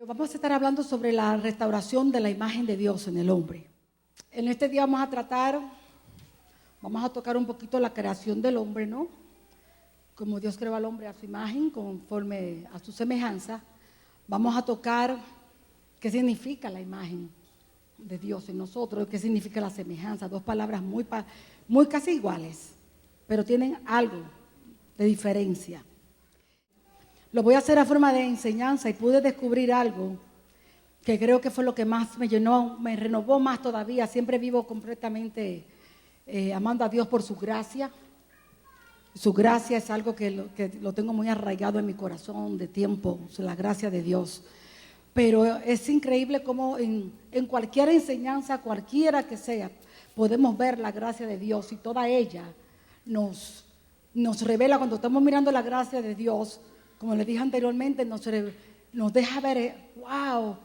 Vamos a estar hablando sobre la restauración de la imagen de Dios en el hombre. En este día vamos a tocar un poquito la creación del hombre, ¿no? Como Dios creó al hombre a su imagen, conforme a su semejanza. Vamos a tocar qué significa la imagen de Dios en nosotros, qué significa la semejanza. Dos palabras muy casi iguales, pero tienen algo de diferencia. Lo voy a hacer a forma de enseñanza y pude descubrir algo que creo que fue lo que más me llenó, me renovó más todavía. Siempre vivo completamente amando a Dios por su gracia. Su gracia es algo que lo tengo muy arraigado en mi corazón de tiempo, la gracia de Dios. Pero es increíble cómo en cualquier enseñanza, cualquiera que sea, podemos ver la gracia de Dios y toda ella nos revela cuando estamos mirando la gracia de Dios. Como les dije anteriormente, nos deja ver, wow,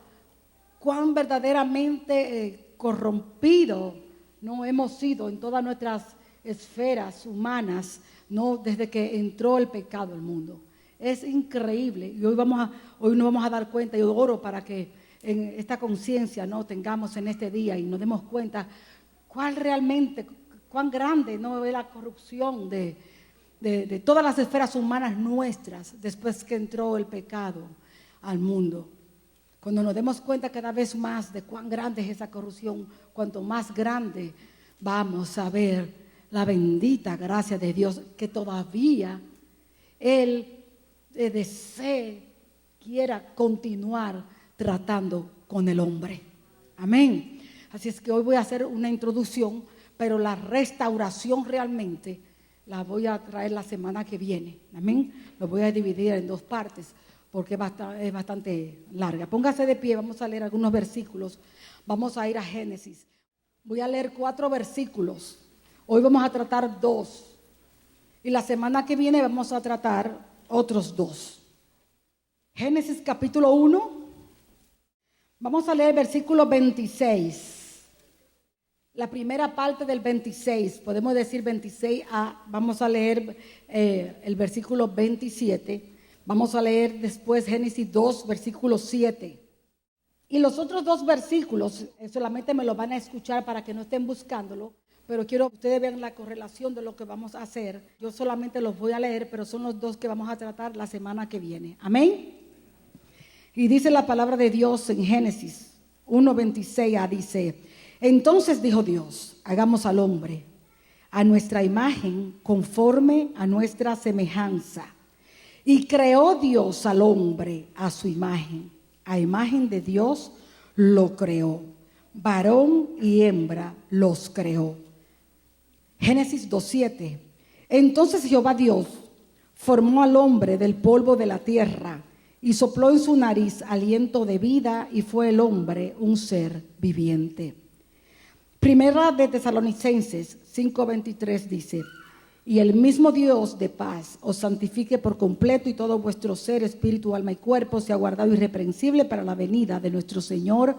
cuán verdaderamente corrompido no hemos sido en todas nuestras esferas humanas, no desde que entró el pecado al mundo. Es increíble y hoy nos vamos a dar cuenta. Yo oro para que en esta conciencia no tengamos en este día y nos demos cuenta cuán grande no es la corrupción de todas las esferas humanas nuestras después que entró el pecado al mundo. Cuando nos demos cuenta cada vez más de cuán grande es esa corrupción, cuanto más grande vamos a ver la bendita gracia de Dios, que todavía Él quiera continuar tratando con el hombre. Amén. Así es que hoy voy a hacer una introducción, pero la restauración realmente la voy a traer la semana que viene. Amén. Lo voy a dividir en dos partes porque es bastante larga. Póngase de pie, vamos a leer algunos versículos. Vamos a ir a Génesis. Voy a leer 4 versículos. Hoy vamos a tratar 2. Y la semana que viene vamos a tratar otros 2. Génesis capítulo 1. Vamos a leer el versículo 26. La primera parte del 26, podemos decir 26a, vamos a leer el versículo 27, vamos a leer después Génesis 2, versículo 7. Y los otros 2 versículos solamente me lo van a escuchar para que no estén buscándolo, pero quiero que ustedes vean la correlación de lo que vamos a hacer. Yo solamente los voy a leer, pero son los 2 que vamos a tratar la semana que viene. Amén. Y dice la palabra de Dios en Génesis 1, 26a, dice: entonces dijo Dios, hagamos al hombre a nuestra imagen, conforme a nuestra semejanza. Y creó Dios al hombre a su imagen. A imagen de Dios lo creó. Varón y hembra los creó. Génesis 2:7. Entonces Jehová Dios formó al hombre del polvo de la tierra y sopló en su nariz aliento de vida, y fue el hombre un ser viviente. Primera de Tesalonicenses 5:23 dice: y el mismo Dios de paz os santifique por completo, y todo vuestro ser, espíritu, alma y cuerpo sea guardado irreprensible para la venida de nuestro Señor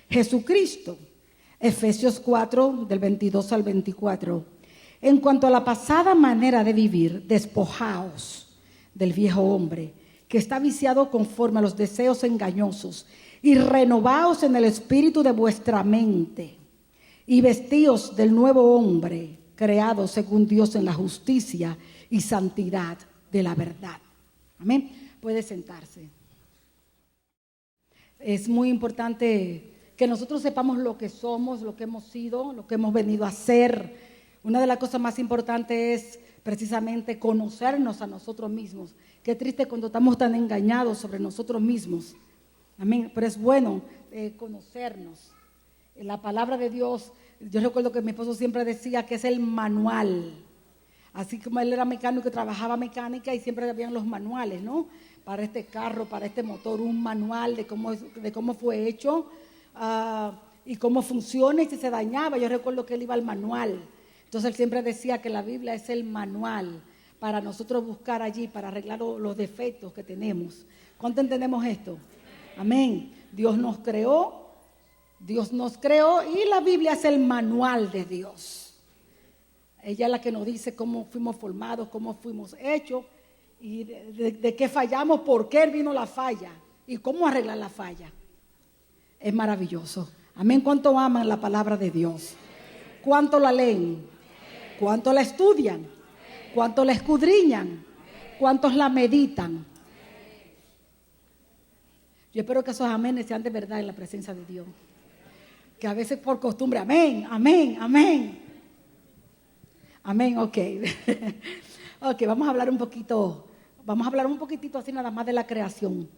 Jesucristo. Efesios 4, del 22 al 24. En cuanto a la pasada manera de vivir, despojaos del viejo hombre, que está viciado conforme a los deseos engañosos, y renovaos en el espíritu de vuestra mente, y vestíos del nuevo hombre, creado según Dios en la justicia y santidad de la verdad. Amén. Puede sentarse. Es muy importante que nosotros sepamos lo que somos, lo que hemos sido, lo que hemos venido a ser. Una de las cosas más importantes es precisamente conocernos a nosotros mismos. Qué triste cuando estamos tan engañados sobre nosotros mismos. Amén. Pero es bueno conocernos. La palabra de Dios, yo recuerdo que mi esposo siempre decía que es el manual. Así como él era mecánico y trabajaba mecánica, y siempre habían los manuales, ¿no? Para este carro, para este motor, un manual de cómo fue hecho y cómo funciona, y si se dañaba. Yo recuerdo que él iba al manual. Entonces él siempre decía que la Biblia es el manual para nosotros buscar allí, para arreglar los defectos que tenemos. ¿Cuánto entendemos esto? Amén. Dios nos creó y la Biblia es el manual de Dios. Ella es la que nos dice cómo fuimos formados, cómo fuimos hechos y de qué fallamos, por qué vino la falla. y cómo arreglar la falla. Es maravilloso. Amén. ¿Cuánto aman la palabra de Dios? ¿Cuánto la leen? ¿Cuánto la estudian? ¿Cuánto la escudriñan? ¿Cuántos la meditan? Yo espero que esos amenes sean de verdad en la presencia de Dios. Que a veces por costumbre, amén, amén, amén. Amén, ok. Ok, vamos a hablar un poquitito así nada más de la creación.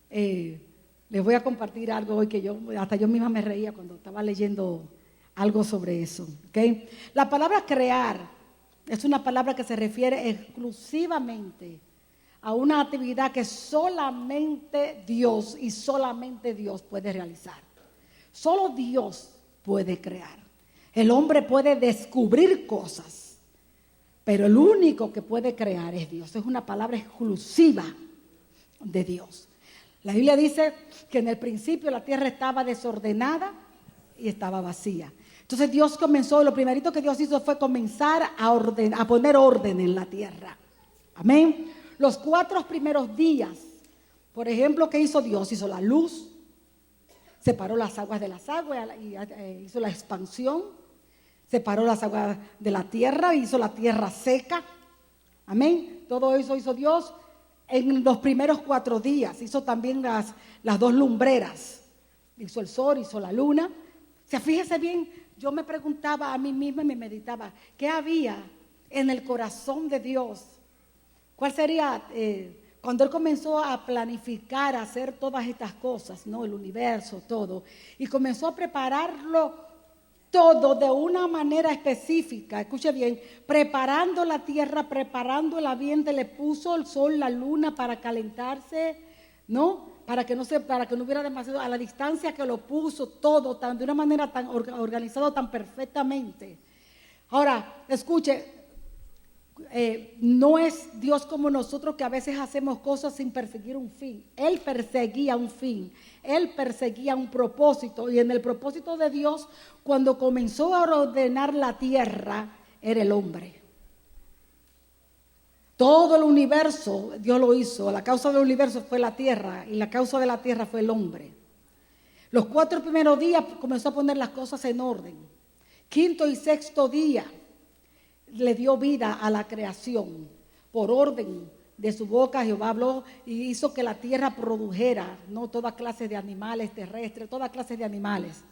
Les voy a compartir algo hoy que hasta yo misma me reía cuando estaba leyendo algo sobre eso. ¿Okay? La palabra crear es una palabra que se refiere exclusivamente a una actividad que solamente Dios y solamente Dios puede realizar. Solo Dios puede crear. El hombre puede descubrir cosas, pero el único que puede crear es Dios. Es una palabra exclusiva de Dios. La Biblia dice que en el principio la tierra estaba desordenada y estaba vacía. Entonces Dios comenzó, lo primerito que Dios hizo fue comenzar a poner orden en la tierra. Amén. Los 4 primeros días, por ejemplo, ¿qué hizo Dios? Hizo la luz, separó las aguas de las aguas y hizo la expansión, separó las aguas de la tierra, hizo la tierra seca. Amén. Todo eso hizo Dios en los primeros 4 días. Hizo también las 2 lumbreras. Hizo el sol, hizo la luna. O sea, fíjese bien, yo me preguntaba a mí misma y me meditaba, ¿qué había en el corazón de Dios? ¿Cuál sería, cuando Él comenzó a planificar, a hacer todas estas cosas, ¿no? El universo, todo, y comenzó a prepararlo todo de una manera específica, escuche bien, preparando la tierra, preparando el ambiente, le puso el sol, la luna para calentarse, ¿no? Para que no hubiera demasiado, a la distancia que lo puso todo de una manera tan organizado, tan perfectamente. Ahora, escuche, no es Dios como nosotros que a veces hacemos cosas sin perseguir un fin. Él perseguía un fin, Él perseguía un propósito, y en el propósito de Dios, cuando comenzó a ordenar la tierra, era el hombre. Todo el universo Dios lo hizo. La causa del universo fue la tierra y la causa de la tierra fue el hombre. Los 4 primeros días comenzó a poner las cosas en orden. 5º y 6º día le dio vida a la creación. Por orden de su boca Jehová habló y hizo que la tierra produjera, no toda clase de animales terrestres, toda clase de animales.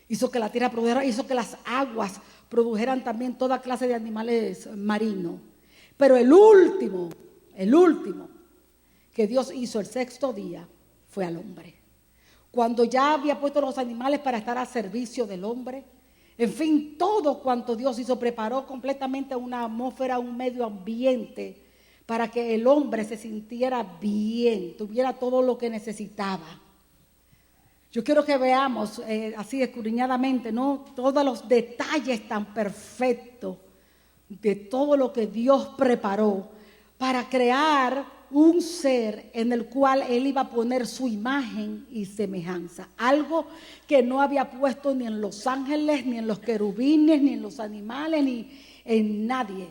Hizo que la tierra produjera, hizo que las aguas produjeran también toda clase de animales marinos. Pero el último que Dios hizo el 6º día fue al hombre. Cuando ya había puesto los animales para estar a servicio del hombre, en fin, todo cuanto Dios hizo, preparó completamente una atmósfera, un medio ambiente para que el hombre se sintiera bien, tuviera todo lo que necesitaba. Yo quiero que veamos así escudriñadamente, ¿no? Todos los detalles tan perfectos de todo lo que Dios preparó para crear un ser en el cual Él iba a poner su imagen y semejanza. Algo que no había puesto ni en los ángeles, ni en los querubines, ni en los animales, ni en nadie.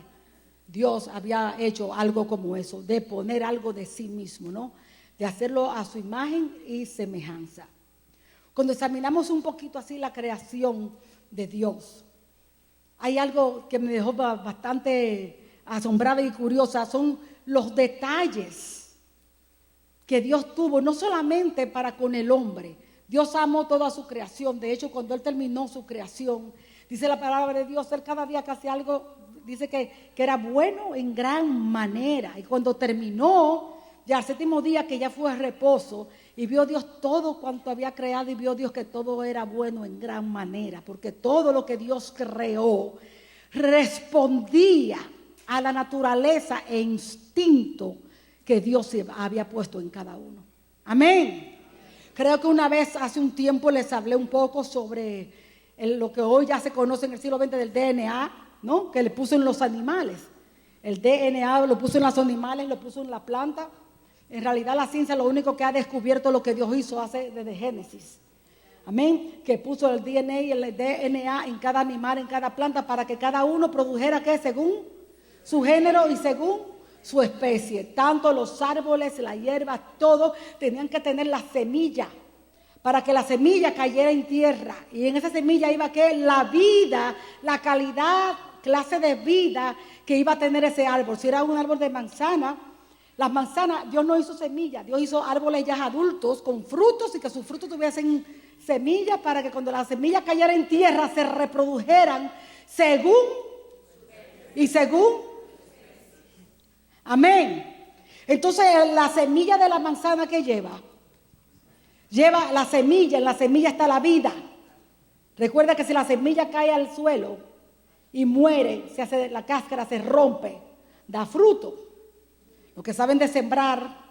Dios había hecho algo como eso, de poner algo de sí mismo, ¿no? De hacerlo a su imagen y semejanza. Cuando examinamos un poquito así la creación de Dios, hay algo que me dejó bastante asombrada y curiosa, son los detalles que Dios tuvo, no solamente para con el hombre. Dios amó toda su creación. De hecho, cuando Él terminó su creación, dice la palabra de Dios, Él cada día que hacía algo, dice que era bueno en gran manera. Y cuando terminó, ya el 7º día, que ya fue reposo, y vio Dios todo cuanto había creado, y vio Dios que todo era bueno en gran manera, porque todo lo que Dios creó respondía a la naturaleza e instinto que Dios había puesto en cada uno. Amén. Creo que una vez, hace un tiempo, les hablé un poco sobre lo que hoy ya se conoce en el siglo XX del DNA, ¿no? Que le puso en los animales. El DNA lo puso en los animales, lo puso en la planta. En realidad la ciencia lo único que ha descubierto lo que Dios hizo desde Génesis. Amén. Que puso el DNA y el DNA en cada animal, en cada planta, para que cada uno produjera, ¿qué? Según su género y según su especie. Tanto los árboles, la hierba, todo tenían que tener la semilla para que la semilla cayera en tierra. Y en esa semilla iba que la vida, la calidad, clase de vida que iba a tener ese árbol. Si era un árbol de manzana, las manzanas, Dios no hizo semillas, Dios hizo árboles ya adultos con frutos y que sus frutos tuviesen semillas para que cuando las semillas cayeran en tierra se reprodujeran según. Amén. Entonces la semilla de la manzana que lleva la semilla, en la semilla está la vida. Recuerda que si la semilla cae al suelo y muere, la cáscara se rompe, da fruto. Los que saben de sembrar,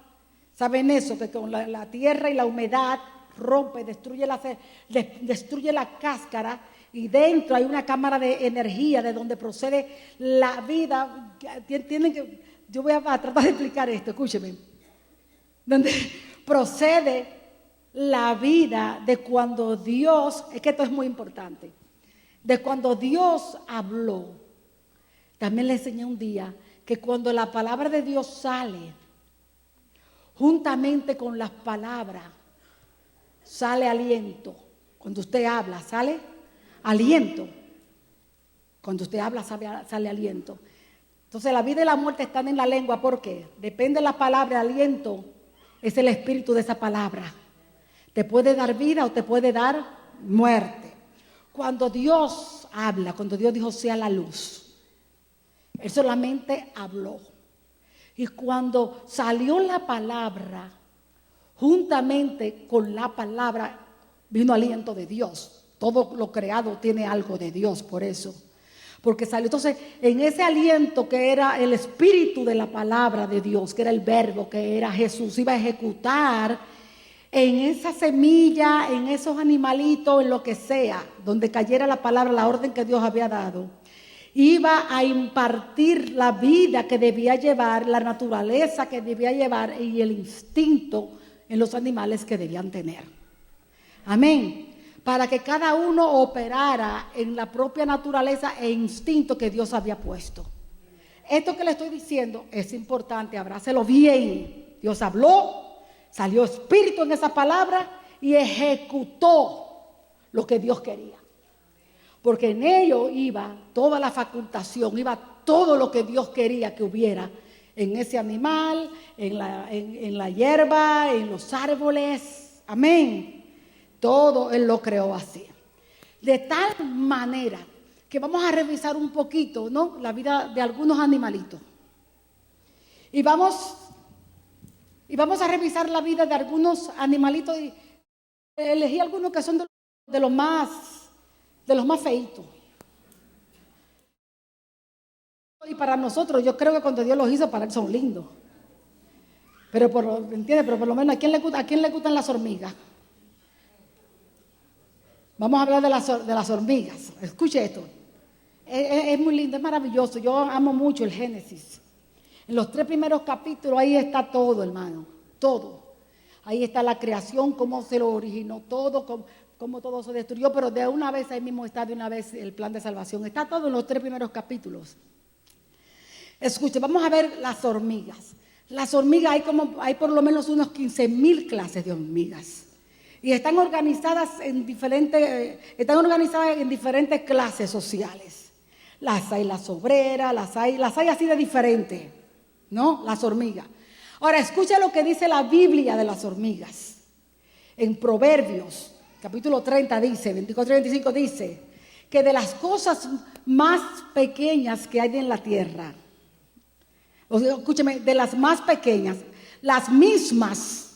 saben eso, que con la tierra y la humedad rompe, destruye la cáscara y dentro hay una cámara de energía de donde procede la vida. Yo voy a tratar de explicar esto, escúcheme. Donde procede la vida de cuando Dios, es que esto es muy importante, de cuando Dios habló. También le enseñé un día que cuando la palabra de Dios sale, juntamente con las palabras, sale aliento. Cuando usted habla, sale aliento. Cuando usted habla, sale aliento. Entonces la vida y la muerte están en la lengua. ¿Por qué? Depende de la palabra. Aliento es el espíritu de esa palabra. Te puede dar vida o te puede dar muerte. Cuando Dios habla, cuando Dios dijo sea la luz, Él solamente habló. Y cuando salió la palabra, juntamente con la palabra vino aliento de Dios. Todo lo creado tiene algo de Dios, por eso. Porque salió. Entonces, en ese aliento que era el espíritu de la palabra de Dios, que era el verbo, que era Jesús, iba a ejecutar en esa semilla, en esos animalitos, en lo que sea, donde cayera la palabra, la orden que Dios había dado. Iba a impartir la vida que debía llevar, la naturaleza que debía llevar y el instinto en los animales que debían tener. Amén. Para que cada uno operara en la propia naturaleza e instinto que Dios había puesto. Esto que le estoy diciendo es importante, abrácelo bien. Dios habló, salió espíritu en esa palabra y ejecutó lo que Dios quería. Porque en ello iba toda la facultación, iba todo lo que Dios quería que hubiera en ese animal, en la hierba, en los árboles. Amén. Todo Él lo creó así. De tal manera que vamos a revisar un poquito, ¿no?, la vida de algunos animalitos. Y vamos a revisar la vida de algunos animalitos. Y elegí algunos que son de los más feitos. Y para nosotros, yo creo que cuando Dios los hizo, para Él son lindos. Pero ¿entiendes? Pero por lo menos, ¿a quién le gustan las hormigas? Vamos a hablar de las hormigas. Escuche esto. Es muy lindo, es maravilloso. Yo amo mucho el Génesis. En los 3 primeros capítulos, ahí está todo, hermano. Todo. Ahí está la creación, cómo se lo originó todo, cómo todo se destruyó. Pero de una vez, ahí mismo está de una vez el plan de salvación. Está todo en los 3 primeros capítulos. Escuche, vamos a ver las hormigas. Las hormigas, hay por lo menos unos 15,000 clases de hormigas. Y están organizadas en diferentes clases sociales. Las hay las obreras, las hay así de diferentes, ¿no? Las hormigas. Ahora, escucha lo que dice la Biblia de las hormigas. En Proverbios, capítulo 30 dice, 24 y 25 dice, que de las cosas más pequeñas que hay en la tierra, escúcheme, de las más pequeñas, las mismas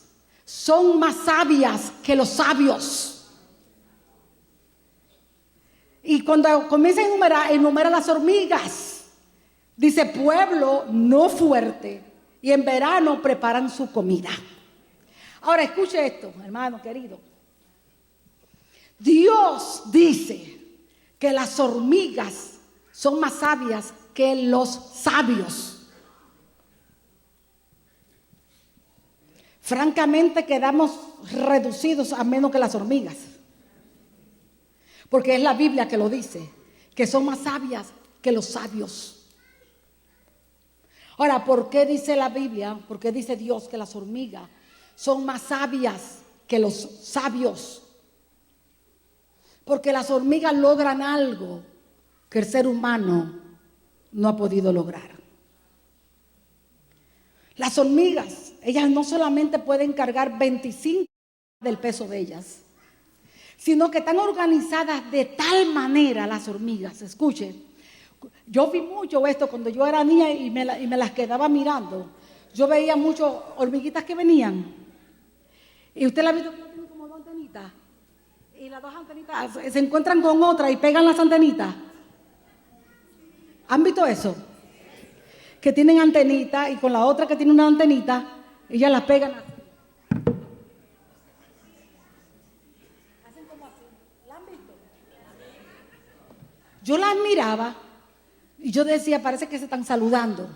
son más sabias que los sabios. Y cuando comienza a enumerar las hormigas, dice pueblo no fuerte, y en verano preparan su comida. Ahora escuche esto, hermano querido. Dios dice que las hormigas son más sabias que los sabios. Francamente quedamos reducidos a menos que las hormigas. Porque es la Biblia que lo dice, que son más sabias que los sabios. Ahora, ¿por qué dice la Biblia, por qué dice Dios que las hormigas son más sabias que los sabios? Porque las hormigas logran algo que el ser humano no ha podido lograr. Las hormigas, ellas no solamente pueden cargar 25 del peso de ellas, sino que están organizadas de tal manera las hormigas. Escuchen, yo vi mucho esto cuando yo era niña y me las quedaba mirando. Yo veía muchas hormiguitas que venían. Y usted la ha visto que tienen como dos antenitas. Y las dos antenitas se encuentran con otra y pegan las antenitas. ¿Han visto eso? Que tienen antenitas y con la otra que tiene una antenita, ellas las pegan así. Hacen como así. ¿La han visto? Yo las miraba y yo decía, parece que se están saludando.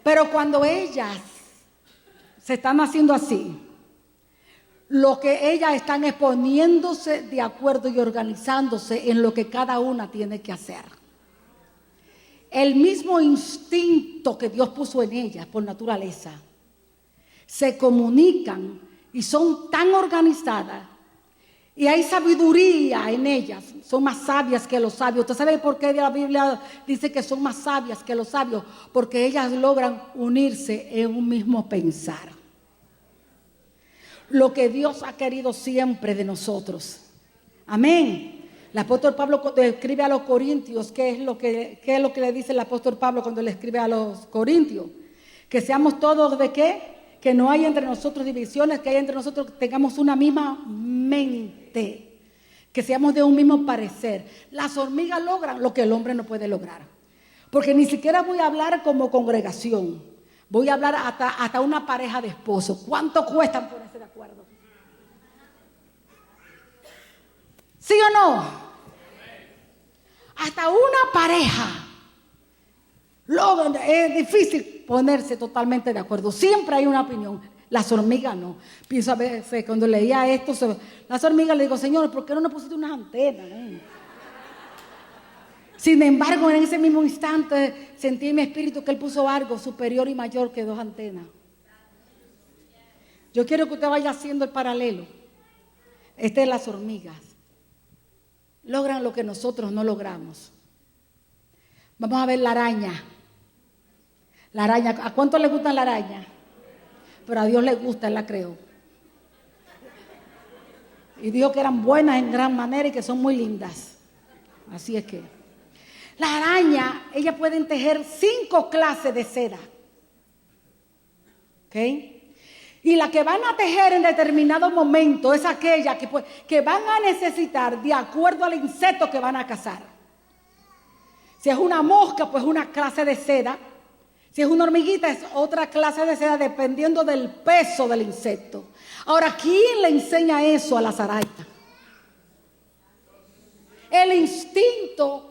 Pero cuando ellas se están haciendo así, lo que ellas están es poniéndose de acuerdo y organizándose en lo que cada una tiene que hacer. El mismo instinto que Dios puso en ellas por naturaleza, se comunican y son tan organizadas y hay sabiduría en ellas, son más sabias que los sabios. ¿Usted sabe por qué la Biblia dice que son más sabias que los sabios? Porque ellas logran unirse en un mismo pensar. Lo que Dios ha querido siempre de nosotros. Amén. El apóstol Pablo cuando escribe a los corintios, ¿qué es lo que le dice el apóstol Pablo cuando le escribe a los corintios? Que seamos todos ¿de qué? Que no hay entre nosotros divisiones, que hay entre nosotros, que tengamos una misma mente, que seamos de un mismo parecer. Las hormigas logran lo que el hombre no puede lograr. Porque ni siquiera voy a hablar como congregación, voy a hablar hasta una pareja de esposos. ¿Cuánto cuestan ponerse de acuerdo? ¿Sí o no? Hasta una pareja logran, es difícil ponerse totalmente de acuerdo. Siempre hay una opinión. Las hormigas no. Pienso a veces cuando leía esto sobre las hormigas, le digo, Señor, ¿por qué no nos pusiste unas antenas? Sin embargo, en ese mismo instante sentí en mi espíritu que Él puso algo superior y mayor que dos antenas. Yo quiero que usted vaya haciendo el paralelo. Este es las hormigas. Logran lo que nosotros no logramos. Vamos a ver la araña. La araña, ¿a cuánto le gusta la araña? Pero a Dios le gusta, Él la creó. Y dijo que eran buenas en gran manera y que son muy lindas. Así es que la araña, ellas pueden tejer 5 clases de seda. ¿Ok? Y la que van a tejer en determinado momento es aquella que van a necesitar de acuerdo al insecto que van a cazar. Si es una mosca, pues una clase de seda. Si es una hormiguita, es otra clase de seda dependiendo del peso del insecto. Ahora, ¿quién le enseña eso a las arañas? El instinto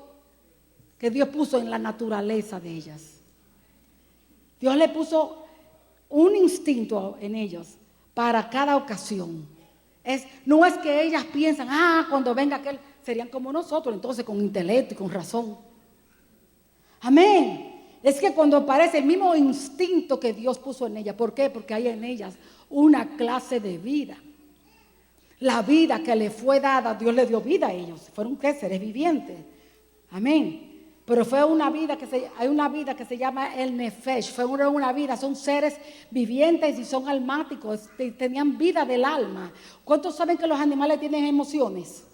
que Dios puso en la naturaleza de ellas. Dios le puso un instinto en ellos para cada ocasión. No es que ellas piensan, cuando venga aquel, serían como nosotros, entonces con intelecto y con razón. Amén. Es que cuando aparece el mismo instinto que Dios puso en ellas. ¿Por qué? Porque hay en ellas una clase de vida. La vida que le fue dada, Dios le dio vida a ellos. Fueron seres vivientes. Amén. Pero fue una vida hay una vida que se llama el Nefesh. Fue una vida, son seres vivientes y son almáticos. Tenían vida del alma. ¿Cuántos saben que los animales tienen emociones?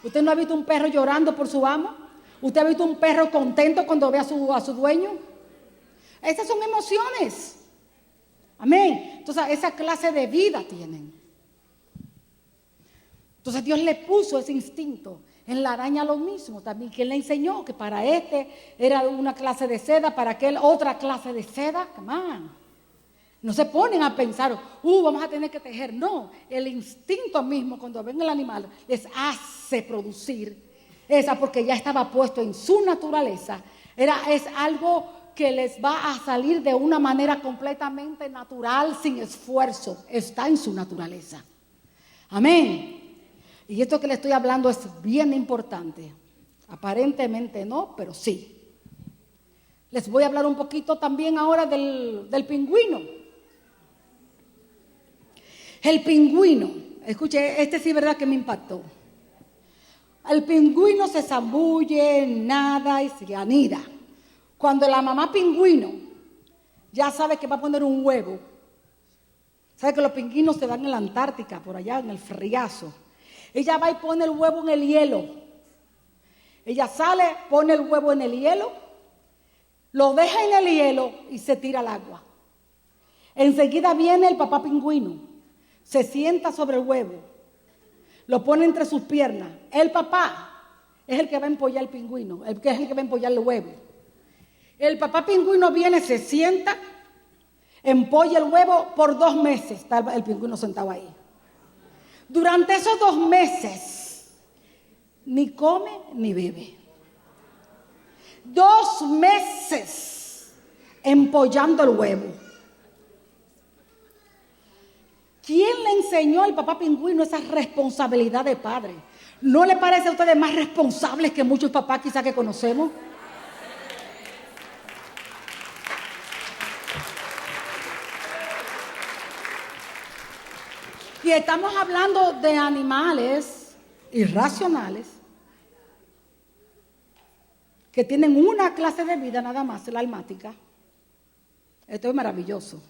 ¿Usted no ha visto un perro llorando por su amo? ¿Usted ha visto un perro contento cuando ve a su dueño? Esas son emociones. Amén. Entonces, esa clase de vida tienen. Entonces, Dios le puso ese instinto. En la araña lo mismo también. ¿Quién le enseñó? Que para era una clase de seda, para aquel otra clase de seda. Come on. No se ponen a pensar, vamos a tener que tejer. No, el instinto mismo cuando ven el animal les hace producir esa, porque ya estaba puesto en su naturaleza. Es algo que les va a salir de una manera completamente natural, sin esfuerzo. Está en su naturaleza. Amén. Y esto que le estoy hablando es bien importante. Aparentemente no, pero sí. Les voy a hablar un poquito también ahora del pingüino. El pingüino, escuche, este sí es verdad que me impactó. El pingüino se zambulle, nada y se anida. Cuando la mamá pingüino ya sabe que va a poner un huevo, sabe que los pingüinos se dan en la Antártica, por allá en el friazo. Ella va y pone el huevo en el hielo. Ella sale, pone el huevo en el hielo, lo deja en el hielo y se tira al agua. Enseguida viene el papá pingüino, se sienta sobre el huevo, lo pone entre sus piernas. El papá es el que va a empollar el pingüino, es el que va a empollar el huevo. El papá pingüino viene, se sienta, empolla el huevo por 2 meses, está el pingüino sentado ahí. Durante esos 2 meses, ni come ni bebe. 2 meses empollando el huevo. ¿Quién le enseñó al papá pingüino esa responsabilidad de padre? ¿No le parece a ustedes más responsables que muchos papás quizás que conocemos? Y estamos hablando de animales irracionales que tienen una clase de vida nada más, la almática. Esto es maravilloso.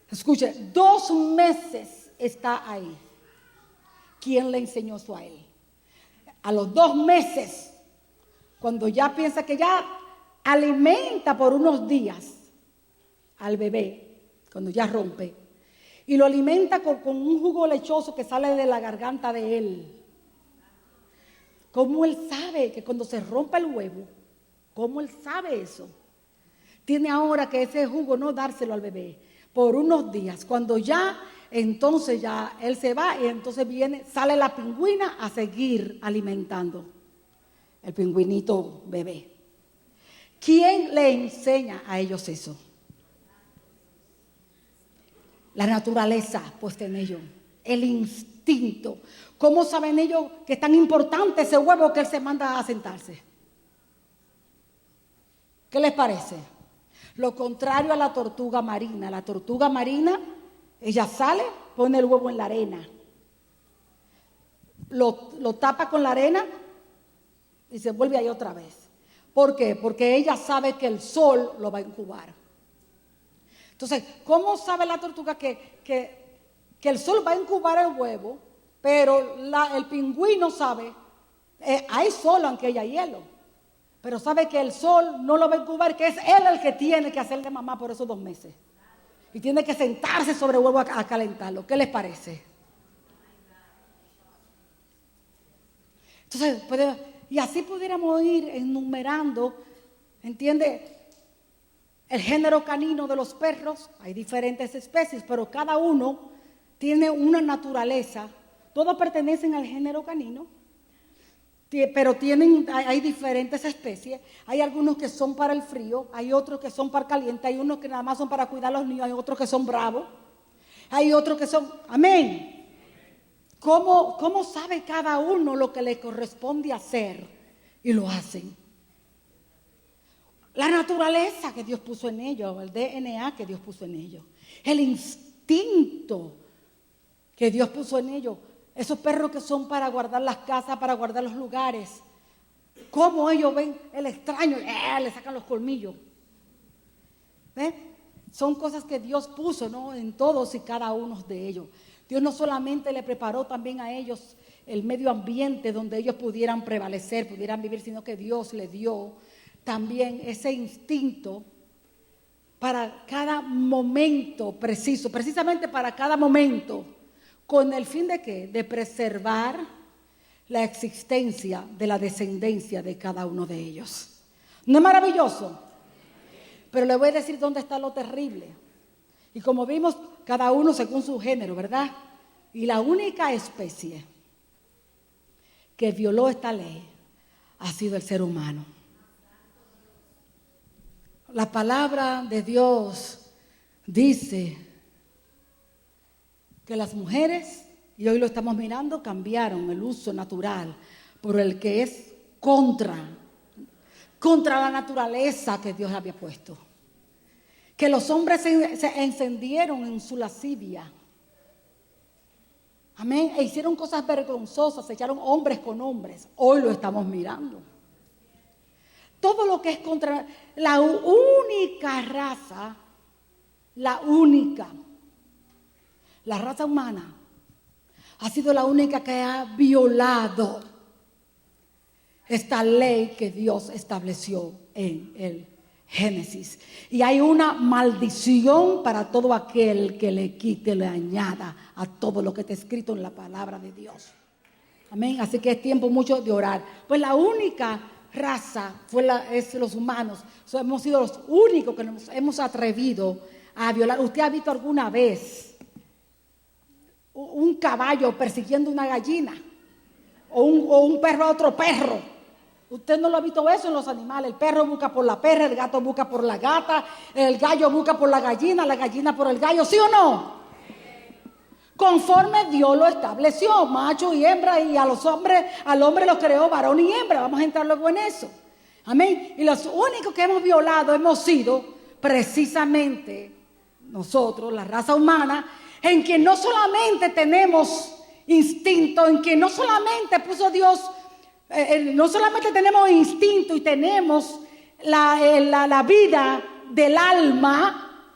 Escuche, 2 meses está ahí. ¿Quién le enseñó eso a él? A los 2 meses, cuando ya piensa que ya alimenta por unos días al bebé, cuando ya rompe, y lo alimenta con un jugo lechoso que sale de la garganta de él. ¿Cómo él sabe que cuando se rompa el huevo, cómo él sabe eso? Tiene ahora que ese jugo no dárselo al bebé por unos días. Cuando ya, entonces ya él se va y entonces sale la pingüina a seguir alimentando el pingüinito bebé. ¿Quién le enseña a ellos eso? La naturaleza puesta en ellos, el instinto. ¿Cómo saben ellos que es tan importante ese huevo que él se manda a sentarse? ¿Qué les parece? Lo contrario a la tortuga marina. La tortuga marina, ella sale, pone el huevo en la arena, lo tapa con la arena y se vuelve ahí otra vez. ¿Por qué? Porque ella sabe que el sol lo va a incubar. Entonces, ¿cómo sabe la tortuga que el sol va a incubar el huevo? Pero el pingüino sabe, hay sol aunque haya hielo, pero sabe que el sol no lo va a incubar, que es él el que tiene que hacer de mamá por esos 2 meses. Y tiene que sentarse sobre el huevo a calentarlo. ¿Qué les parece? Entonces, y así pudiéramos ir enumerando, ¿entiende? El género canino de los perros, hay diferentes especies, pero cada uno tiene una naturaleza. Todos pertenecen al género canino, pero hay diferentes especies. Hay algunos que son para el frío, hay otros que son para el caliente, hay unos que nada más son para cuidar a los niños, hay otros que son bravos, hay otros que son... Amén. ¿Cómo sabe cada uno lo que le corresponde hacer? Y lo hacen. La naturaleza que Dios puso en ellos, el DNA que Dios puso en ellos, el instinto que Dios puso en ellos, esos perros que son para guardar las casas, para guardar los lugares, cómo ellos ven el extraño, le sacan los colmillos. ¿Ves? Son cosas que Dios puso, ¿no?, en todos y cada uno de ellos. Dios no solamente le preparó también a ellos el medio ambiente donde ellos pudieran prevalecer, pudieran vivir, sino que Dios les dio también ese instinto para cada momento preciso, precisamente para cada momento, con el fin de ¿qué? De preservar la existencia de la descendencia de cada uno de ellos. ¿No es maravilloso? Pero le voy a decir dónde está lo terrible. Y como vimos, cada uno según su género, ¿verdad? Y la única especie que violó esta ley ha sido el ser humano. La palabra de Dios dice que las mujeres, y hoy lo estamos mirando, cambiaron el uso natural por el que es contra contra la naturaleza que Dios había puesto. Que los hombres se encendieron en su lascivia. Amén. E hicieron cosas vergonzosas, se echaron hombres con hombres. Hoy lo estamos mirando. Todo lo que es contra la única raza, la raza humana, ha sido la única que ha violado esta ley que Dios estableció en el Génesis. Y hay una maldición para todo aquel que le quite, le añada a todo lo que está escrito en la palabra de Dios. Amén. Así que es tiempo mucho de orar. Pues la única raza es los humanos. Hemos sido los únicos que nos hemos atrevido a violar. ¿Usted ha visto alguna vez un caballo persiguiendo una gallina? O un perro a otro perro. Usted no lo ha visto eso en los animales. El perro busca por la perra, el gato busca por la gata, el gallo busca por la gallina por el gallo, ¿sí o no? Conforme Dios lo estableció, macho y hembra, y al hombre lo creó varón y hembra. Vamos a entrar luego en eso. Amén. Y los únicos que hemos violado hemos sido precisamente nosotros, la raza humana, en que no solamente tenemos instinto, en que no solamente puso Dios, no solamente tenemos instinto y tenemos la vida del alma,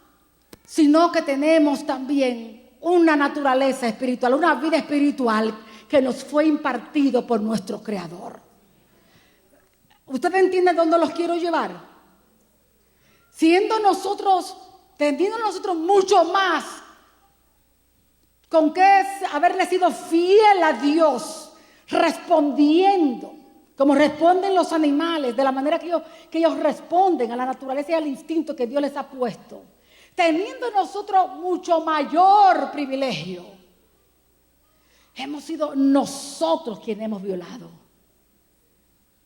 sino que tenemos también una naturaleza espiritual, una vida espiritual que nos fue impartido por nuestro Creador. ¿Usted entiende dónde los quiero llevar? Teniendo nosotros mucho más con que haberle sido fiel a Dios, respondiendo como responden los animales, de la manera que ellos responden a la naturaleza y al instinto que Dios les ha puesto, teniendo nosotros mucho mayor privilegio, hemos sido nosotros quienes hemos violado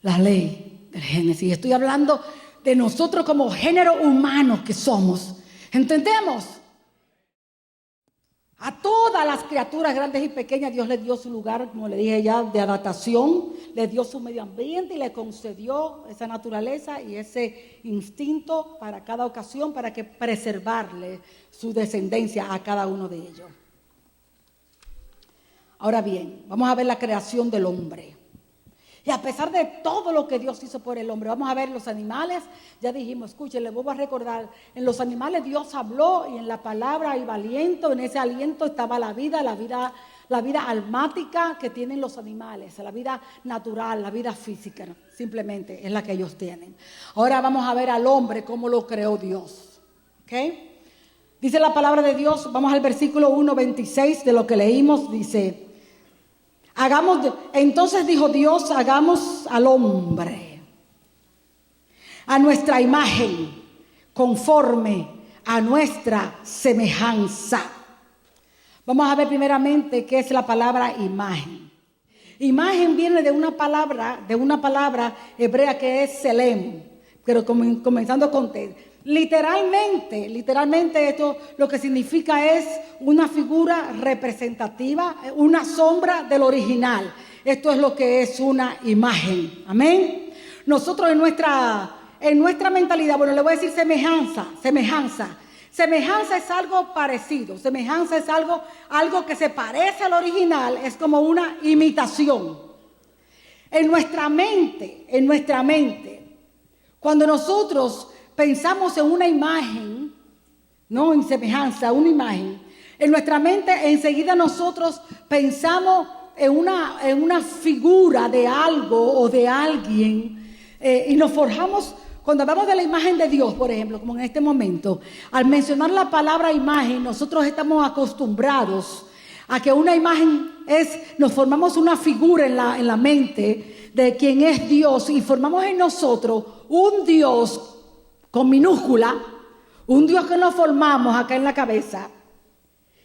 la ley del Génesis. Estoy hablando de nosotros como género humano que somos. ¿Entendemos? A todas las criaturas grandes y pequeñas Dios les dio su lugar, como le dije ya, de adaptación, les dio su medio ambiente y le concedió esa naturaleza y ese instinto para cada ocasión, para que preservarle su descendencia a cada uno de ellos. Ahora bien, vamos a ver la creación del hombre. Y a pesar de todo lo que Dios hizo por el hombre, vamos a ver los animales. Ya dijimos, escuchen, les vuelvo a recordar, en los animales Dios habló y en la palabra hay aliento. En ese aliento estaba la vida almática que tienen los animales, la vida natural, la vida física, simplemente es la que ellos tienen. Ahora vamos a ver al hombre cómo lo creó Dios. ¿Okay? Dice la palabra de Dios, vamos al versículo 1:26 de lo que leímos, dice: entonces dijo Dios, hagamos al hombre a nuestra imagen, conforme a nuestra semejanza. Vamos a ver primeramente qué es la palabra imagen. Imagen viene de una palabra hebrea que es selem, pero comenzando con te. Literalmente esto lo que significa es una figura representativa, una sombra del original. Esto es lo que es una imagen. Amén. Nosotros en nuestra mentalidad, bueno, le voy a decir semejanza. Semejanza es algo parecido. Semejanza es algo que se parece al original, es como una imitación. En nuestra mente, cuando nosotros pensamos en una imagen, no en semejanza, una imagen, en nuestra mente enseguida nosotros pensamos en una figura de algo o de alguien, y nos forjamos. Cuando hablamos de la imagen de Dios, por ejemplo, como en este momento, al mencionar la palabra imagen, nosotros estamos acostumbrados a que una imagen nos formamos una figura en la mente de quien es Dios, y formamos en nosotros un Dios con minúscula, un Dios que nos formamos acá en la cabeza,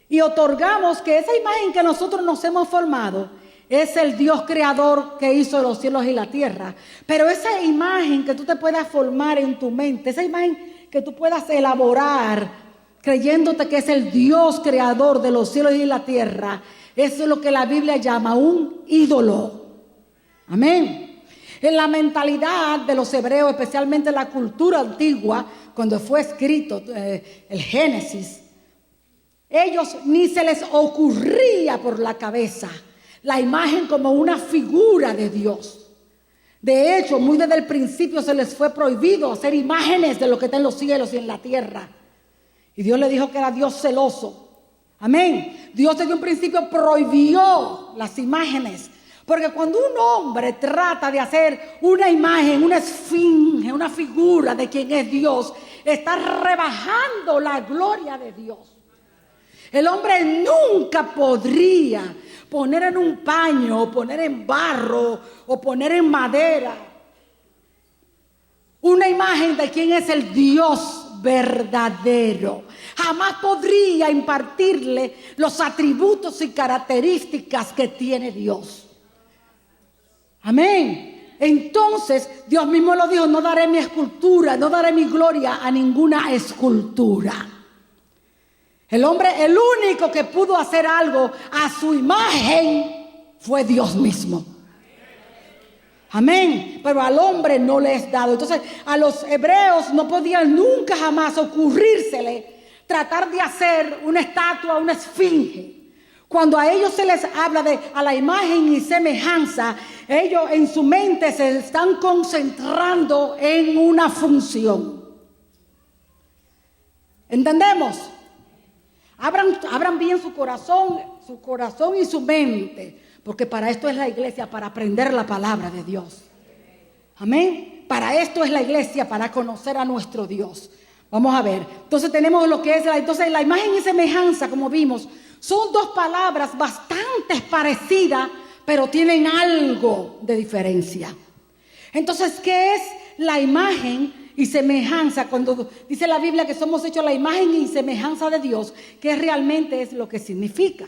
y otorgamos que esa imagen que nosotros nos hemos formado es el Dios creador que hizo los cielos y la tierra. Pero esa imagen que tú te puedas formar en tu mente, esa imagen que tú puedas elaborar creyéndote que es el Dios creador de los cielos y la tierra, eso es lo que la Biblia llama un ídolo. Amén. En la mentalidad de los hebreos, especialmente en la cultura antigua, cuando fue escrito el Génesis, ellos ni se les ocurría por la cabeza la imagen como una figura de Dios. De hecho, muy desde el principio se les fue prohibido hacer imágenes de lo que está en los cielos y en la tierra. Y Dios le dijo que era Dios celoso. Amén. Dios desde un principio prohibió las imágenes. Porque cuando un hombre trata de hacer una imagen, una esfinge, una figura de quien es Dios, está rebajando la gloria de Dios. El hombre nunca podría poner en un paño, o poner en barro, o poner en madera una imagen de quién es el Dios verdadero. Jamás podría impartirle los atributos y características que tiene Dios. Amén. Entonces Dios mismo lo dijo: no daré mi escultura, no daré mi gloria a ninguna escultura. El hombre, el único que pudo hacer algo a su imagen fue Dios mismo. Amén. Pero al hombre no le es dado. Entonces a los hebreos no podía nunca jamás ocurrírsele tratar de hacer una estatua, una esfinge. Cuando a ellos se les habla de a la imagen y semejanza, ellos en su mente se están concentrando en una función. ¿Entendemos? Abran bien su corazón y su mente, porque para esto es la iglesia, para aprender la palabra de Dios. Amén. Para esto es la iglesia, para conocer a nuestro Dios. Vamos a ver. Entonces tenemos lo que es la imagen y semejanza, como vimos. Son dos palabras bastante parecidas, pero tienen algo de diferencia. Entonces, ¿qué es la imagen y semejanza? Cuando dice la Biblia que somos hechos a la imagen y semejanza de Dios, ¿qué realmente es lo que significa?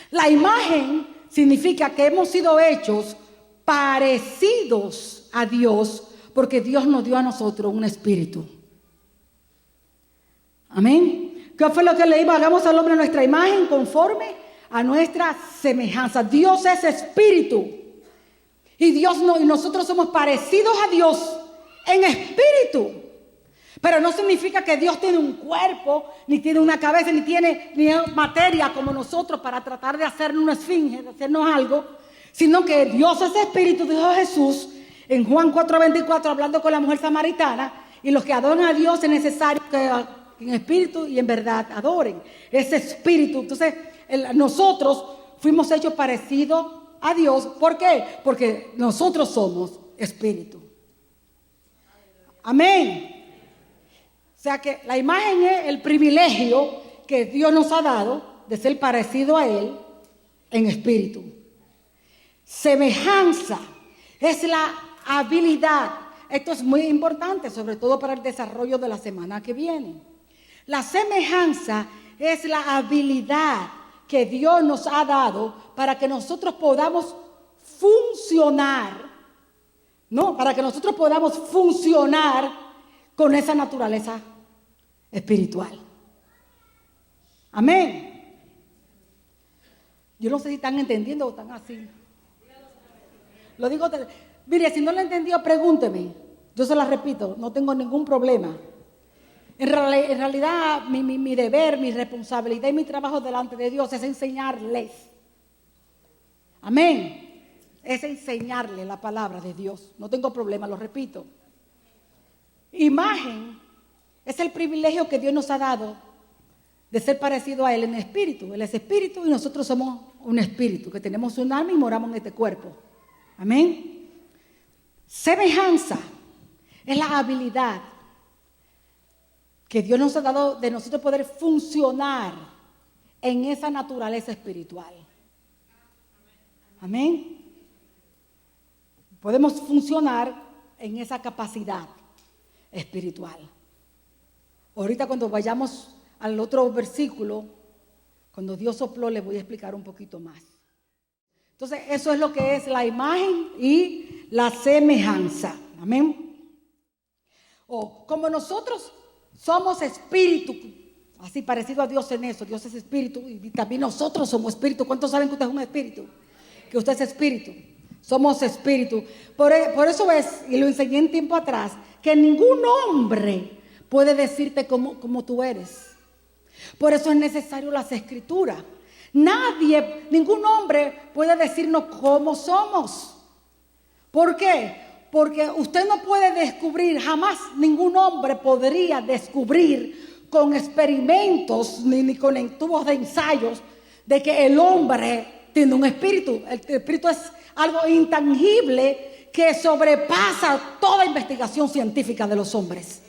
La imagen significa que hemos sido hechos parecidos a Dios, porque Dios nos dio a nosotros un espíritu. Amén. ¿Qué fue lo que leímos? Hagamos al hombre a nuestra imagen, conforme a nuestra semejanza. Dios es espíritu. Y nosotros somos parecidos a Dios en espíritu. Pero no significa que Dios tiene un cuerpo, ni tiene una cabeza, ni tiene materia como nosotros para tratar de hacernos una esfinge, de hacernos algo. Sino que Dios es espíritu, dijo Jesús en Juan 4:24, hablando con la mujer samaritana. Y los que adoran a Dios es necesario que en espíritu y en verdad adoren ese espíritu. Entonces nosotros fuimos hechos parecidos a Dios. ¿Por qué? Porque nosotros somos espíritu. Amén. O sea que la imagen es el privilegio que Dios nos ha dado de ser parecido a Él en espíritu. Semejanza es la habilidad. Esto es muy importante, sobre todo para el desarrollo de la semana que viene. La semejanza es la habilidad que Dios nos ha dado para que nosotros podamos funcionar, ¿no? Para que nosotros podamos funcionar con esa naturaleza espiritual. Amén. Yo no sé si están entendiendo o están así. Lo digo, mire, si no lo entendió, pregúnteme. Yo se la repito, no tengo ningún problema. En realidad, mi deber, mi responsabilidad y mi trabajo delante de Dios es enseñarles. Amén. Es enseñarles la palabra de Dios. No tengo problema, lo repito. Imagen es el privilegio que Dios nos ha dado de ser parecido a Él en espíritu. Él es espíritu y nosotros somos un espíritu, que tenemos un alma y moramos en este cuerpo. Amén. Semejanza es la habilidad que Dios nos ha dado de nosotros poder funcionar en esa naturaleza espiritual. Amén. Podemos funcionar en esa capacidad espiritual. Ahorita cuando vayamos al otro versículo, cuando Dios sopló, les voy a explicar un poquito más. Entonces, eso es lo que es la imagen y la semejanza. Amén. Como nosotros somos espíritu, así parecido a Dios en eso. Dios es espíritu y también nosotros somos espíritu. ¿Cuántos saben que usted es un espíritu? Que usted es espíritu. Somos espíritu. Por eso ves, y lo enseñé en tiempo atrás, que ningún hombre puede decirte cómo tú eres. Por eso es necesario las escrituras. Ningún hombre puede decirnos cómo somos. ¿Por qué? Porque usted no puede descubrir, jamás ningún hombre podría descubrir con experimentos ni con tubos de ensayos de que el hombre tiene un espíritu. El espíritu es algo intangible que sobrepasa toda investigación científica de los hombres.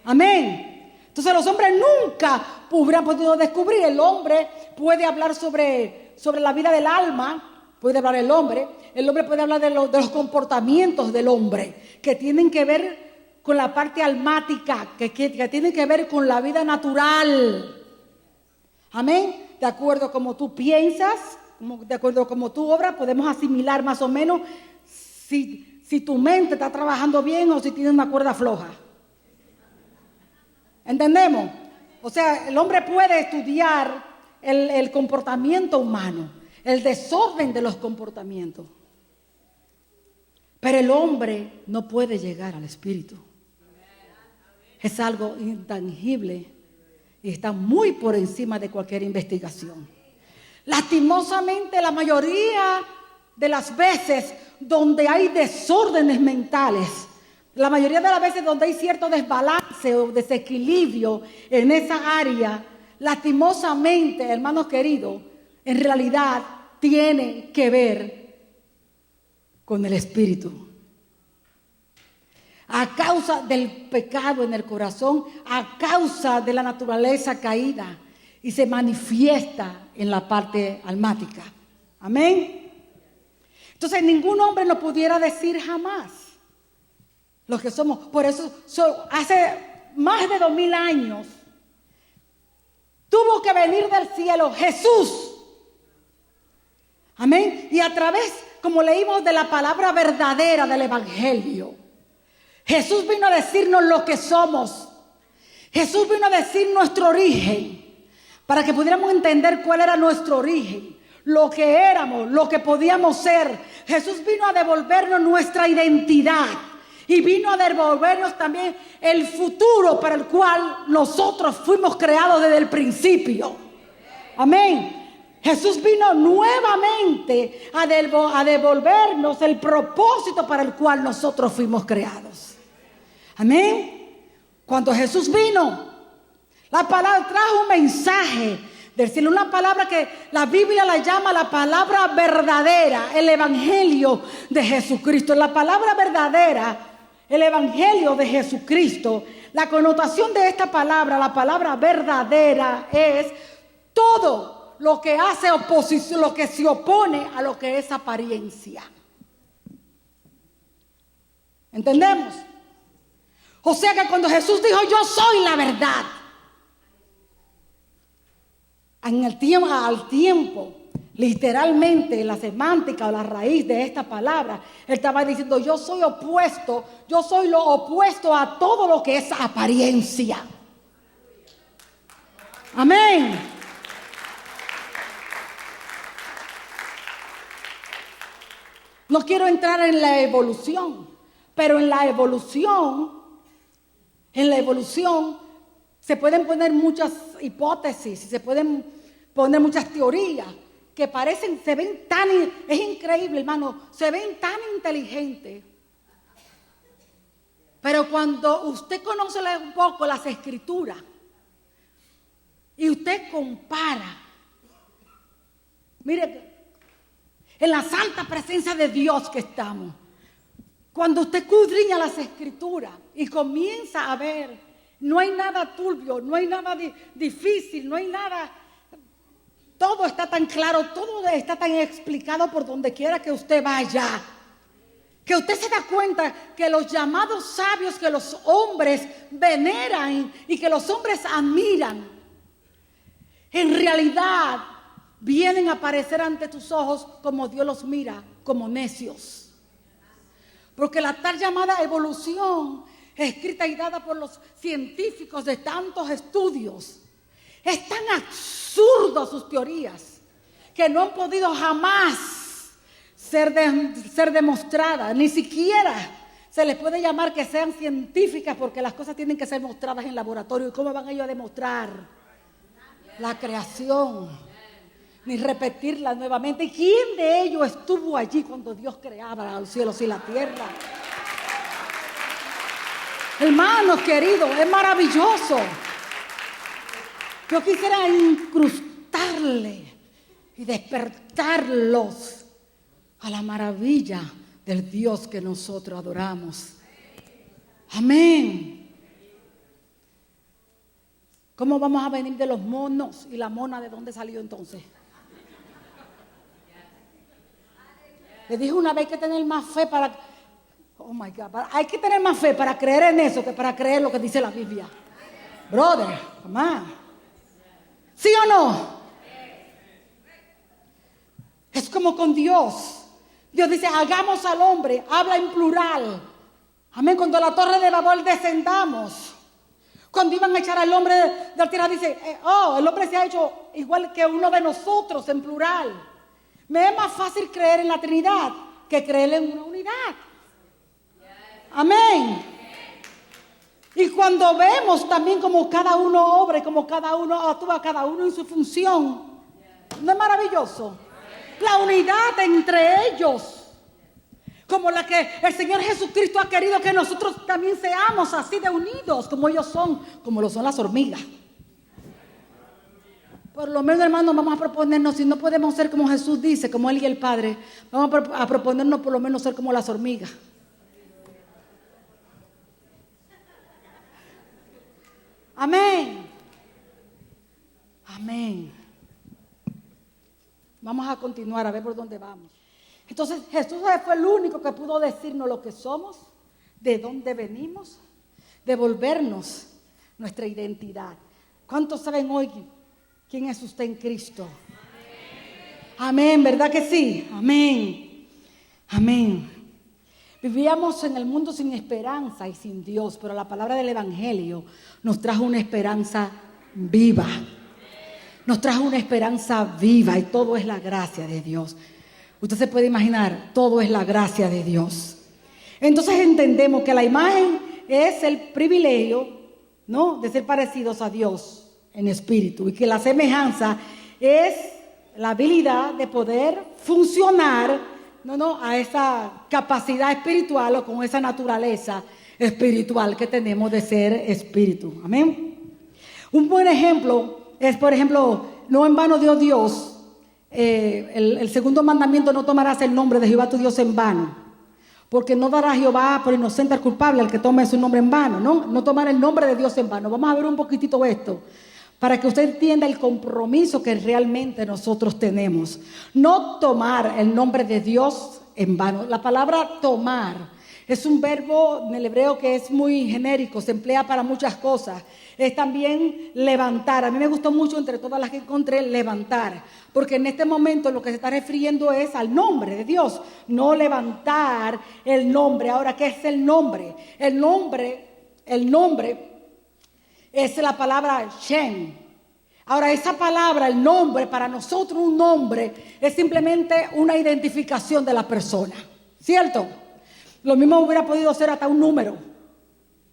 Amén. Entonces los hombres nunca hubieran podido descubrir. El hombre puede hablar sobre la vida del alma, puede hablar el hombre puede hablar de los comportamientos del hombre, que tienen que ver con la parte almática, que tienen que ver con la vida natural. Amén. De acuerdo a como tú piensas, de acuerdo a como tú obras, podemos asimilar más o menos si tu mente está trabajando bien o si tiene una cuerda floja. ¿Entendemos? O sea, el hombre puede estudiar el comportamiento humano, el desorden de los comportamientos. Pero el hombre no puede llegar al espíritu. Es algo intangible y está muy por encima de cualquier investigación. Lastimosamente, la mayoría de las veces donde hay desórdenes mentales, la mayoría de las veces donde hay cierto desbalance o desequilibrio en esa área, lastimosamente, hermanos queridos, en realidad tiene que ver con el espíritu. A causa del pecado en el corazón, a causa de la naturaleza caída, y se manifiesta en la parte almática. Amén. Entonces ningún hombre nos pudiera decir jamás lo que somos. Por eso hace más de 2000 años tuvo que venir del cielo Jesús. Amén. Y a través, como leímos, de la palabra verdadera del evangelio, Jesús vino a decirnos lo que somos. Jesús vino a decir nuestro origen, para que pudiéramos entender cuál era nuestro origen, lo que éramos, lo que podíamos ser. Jesús vino a devolvernos nuestra identidad y vino a devolvernos también el futuro para el cual nosotros fuimos creados desde el principio. Amén. Jesús vino nuevamente a devolvernos el propósito para el cual nosotros fuimos creados. Amén. Cuando Jesús vino, la palabra trajo un mensaje del cielo, una palabra que la Biblia la llama la palabra verdadera, el evangelio de Jesucristo. La palabra verdadera, el evangelio de Jesucristo, la connotación de esta palabra, la palabra verdadera, es todo lo que hace oposición, lo que se opone a lo que es apariencia. ¿Entendemos? O sea que cuando Jesús dijo yo soy la verdad, al tiempo, literalmente la semántica o la raíz de esta palabra, él estaba diciendo yo soy opuesto, yo soy lo opuesto a todo lo que es apariencia. Amén. No quiero entrar en la evolución, pero en la evolución se pueden poner muchas hipótesis, se pueden poner muchas teorías que se ven tan, es increíble, hermano, se ven tan inteligentes. Pero cuando usted conoce un poco las escrituras y usted compara, mire, en la santa presencia de Dios que estamos, cuando usted escudriña las escrituras y comienza a ver, no hay nada turbio, no hay nada difícil, no hay nada, todo está tan claro, todo está tan explicado por donde quiera que usted vaya, que usted se da cuenta que los llamados sabios que los hombres veneran y que los hombres admiran, en realidad vienen a aparecer ante tus ojos como Dios los mira, como necios. Porque la tal llamada evolución, escrita y dada por los científicos de tantos estudios, es tan absurdo sus teorías que no han podido jamás ser demostradas. Ni siquiera se les puede llamar que sean científicas, porque las cosas tienen que ser mostradas en laboratorio. ¿Y cómo van ellos a demostrar la creación? Ni repetirla nuevamente. ¿Y quién de ellos estuvo allí cuando Dios creaba los cielos y la tierra? Hermanos queridos, es maravilloso. Yo quisiera incrustarle y despertarlos a la maravilla del Dios que nosotros adoramos. Amén. ¿Cómo vamos a venir de los monos? ¿Y la mona de dónde salió entonces? Le dije una vez que tener más fe para... Oh my God, hay que tener más fe para creer en eso que para creer lo que dice la Biblia. Brother, come on. ¿Sí o no? Es como con Dios. Dios dice, hagamos al hombre, habla en plural. Amén, cuando la torre de Babel descendamos. Cuando iban a echar al hombre de la tierra, dice, el hombre se ha hecho igual que uno de nosotros, en plural. Me es más fácil creer en la Trinidad que creer en una unidad. Amén. Y cuando vemos también como cada uno obra y como cada uno actúa, cada uno en su función, ¿no es maravilloso? La unidad entre ellos, como la que el Señor Jesucristo ha querido que nosotros también seamos así de unidos, como ellos son, como lo son las hormigas. Por lo menos, hermanos, vamos a proponernos, si no podemos ser como Jesús dice, como Él y el Padre, vamos a proponernos por lo menos ser como las hormigas. Amén. Amén. Vamos a continuar a ver por dónde vamos. Entonces Jesús fue el único que pudo decirnos lo que somos, de dónde venimos, devolvernos nuestra identidad. ¿Cuántos saben hoy quién es usted en Cristo? Amén, ¿verdad que sí? Amén. Amén. Vivíamos en el mundo sin esperanza y sin Dios, pero la palabra del Evangelio nos trajo una esperanza viva. Nos trajo una esperanza viva y todo es la gracia de Dios. Usted se puede imaginar, todo es la gracia de Dios. Entonces entendemos que la imagen es el privilegio, ¿no?, de ser parecidos a Dios en espíritu, y que la semejanza es la habilidad de poder funcionar a esa capacidad espiritual o con esa naturaleza espiritual que tenemos de ser espíritu. Amén. Un buen ejemplo es, por ejemplo, no en vano dio Dios el segundo mandamiento: no tomarás el nombre de Jehová tu Dios en vano, porque no dará Jehová por inocente al culpable al que tome su nombre en vano. No tomar el nombre de Dios en vano. Vamos a ver un poquitito esto, para que usted entienda el compromiso que realmente nosotros tenemos. No tomar el nombre de Dios en vano. La palabra tomar es un verbo en el hebreo que es muy genérico, se emplea para muchas cosas. Es también levantar. A mí me gustó mucho, entre todas las que encontré, levantar, porque en este momento lo que se está refiriendo es al nombre de Dios, no levantar el nombre. Ahora, ¿qué es el nombre? El nombre es la palabra Shem. Ahora, esa palabra, el nombre, para nosotros un nombre es simplemente una identificación de la persona, ¿cierto? Lo mismo hubiera podido ser hasta un número,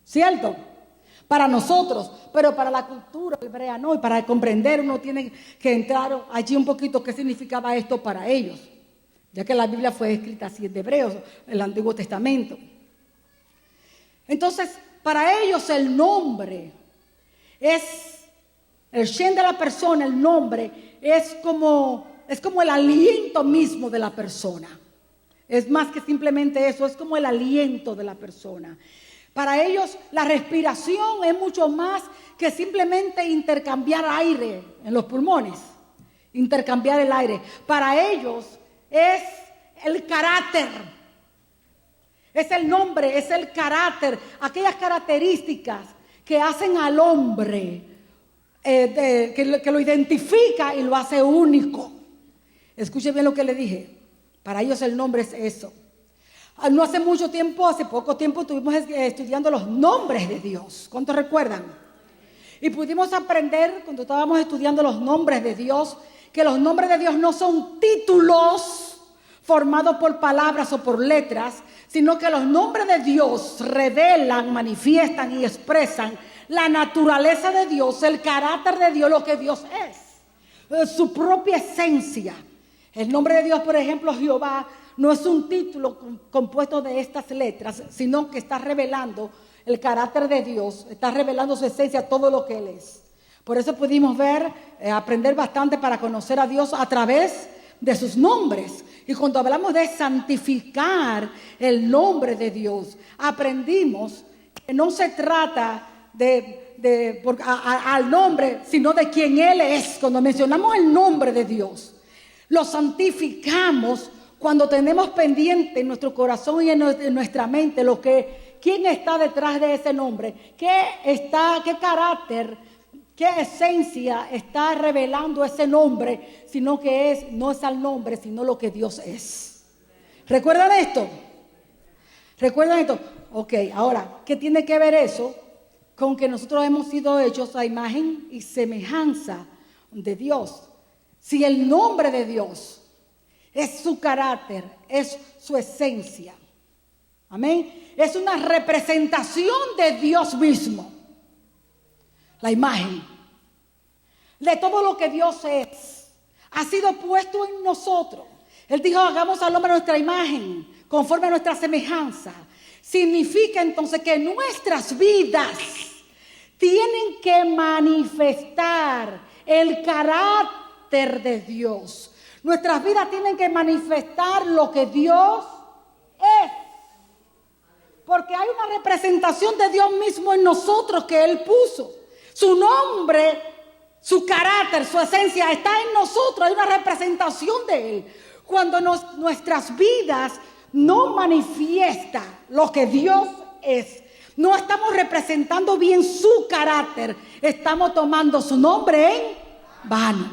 ¿cierto? Para nosotros, pero para la cultura hebrea no, y para comprender uno tiene que entrar allí un poquito qué significaba esto para ellos, ya que la Biblia fue escrita así en Hebreos, el Antiguo Testamento. Entonces, para ellos el nombre es el Shem de la persona. El nombre es como el aliento mismo de la persona. Es más que simplemente eso, es como el aliento de la persona. Para ellos la respiración es mucho más que simplemente intercambiar aire en los pulmones, intercambiar el aire. Para ellos es el carácter, es el nombre, es el carácter, aquellas características que hacen al hombre, que lo identifica y lo hace único. Escuche bien lo que le dije. Para ellos el nombre es eso. No hace mucho tiempo, hace poco tiempo, estuvimos estudiando los nombres de Dios. ¿Cuántos recuerdan? Y pudimos aprender, cuando estábamos estudiando los nombres de Dios, que los nombres de Dios no son títulos formado por palabras o por letras, sino que los nombres de Dios revelan, manifiestan y expresan la naturaleza de Dios, el carácter de Dios, lo que Dios es, su propia esencia. El nombre de Dios, por ejemplo, Jehová, no es un título compuesto de estas letras, sino que está revelando el carácter de Dios, está revelando su esencia, todo lo que Él es. Por eso pudimos ver, aprender bastante para conocer a Dios a través de sus nombres. Y cuando hablamos de santificar el nombre de Dios, aprendimos que no se trata al nombre, sino de quién Él es. Cuando mencionamos el nombre de Dios, lo santificamos cuando tenemos pendiente en nuestro corazón y en nuestra mente quién está detrás de ese nombre, qué carácter, qué esencia está revelando ese nombre, sino que no es al nombre, sino lo que Dios es. ¿Recuerdan esto? ¿Recuerdan esto? Ok, ahora, ¿qué tiene que ver eso con que nosotros hemos sido hechos a imagen y semejanza de Dios? Si el nombre de Dios es su carácter, es su esencia, amén, es una representación de Dios mismo, la imagen de todo lo que Dios es, ha sido puesto en nosotros. Él dijo, hagamos al hombre a nuestra imagen, conforme a nuestra semejanza. Significa entonces que nuestras vidas tienen que manifestar el carácter de Dios. Nuestras vidas tienen que manifestar lo que Dios es. Porque hay una representación de Dios mismo en nosotros que Él puso. Su nombre, su carácter, su esencia está en nosotros. Hay una representación de Él. Cuando nuestras vidas no manifiestan lo que Dios es, no estamos representando bien su carácter, estamos tomando su nombre en vano.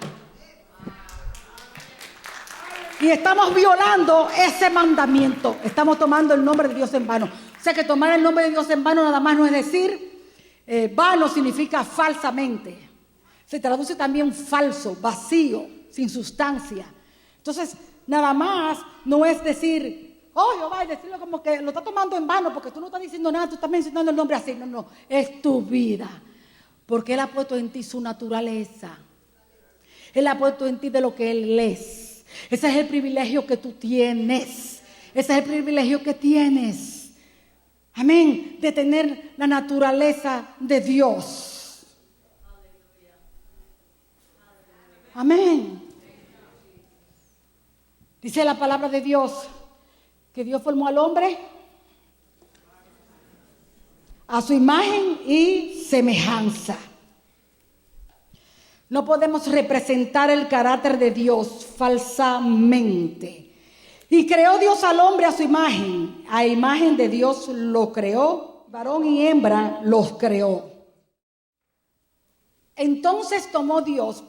Y estamos violando ese mandamiento. Estamos tomando el nombre de Dios en vano. O sea que tomar el nombre de Dios en vano nada más no es decir, vano significa falsamente. Se traduce también falso, vacío, sin sustancia. Entonces, nada más no es decir, oh Jehová, y decirlo como que lo está tomando en vano porque tú no estás diciendo nada, tú estás mencionando el nombre así. No, no, es tu vida. Porque Él ha puesto en ti su naturaleza. Él ha puesto en ti de lo que Él es. Ese es el privilegio que tú tienes. Ese es el privilegio que tienes. Amén. De tener la naturaleza de Dios. Amén. Dice la palabra de Dios que Dios formó al hombre a su imagen y semejanza. No podemos representar el carácter de Dios falsamente. Y creó Dios al hombre a su imagen. A imagen de Dios lo creó. Varón y hembra los creó. Entonces tomó Dios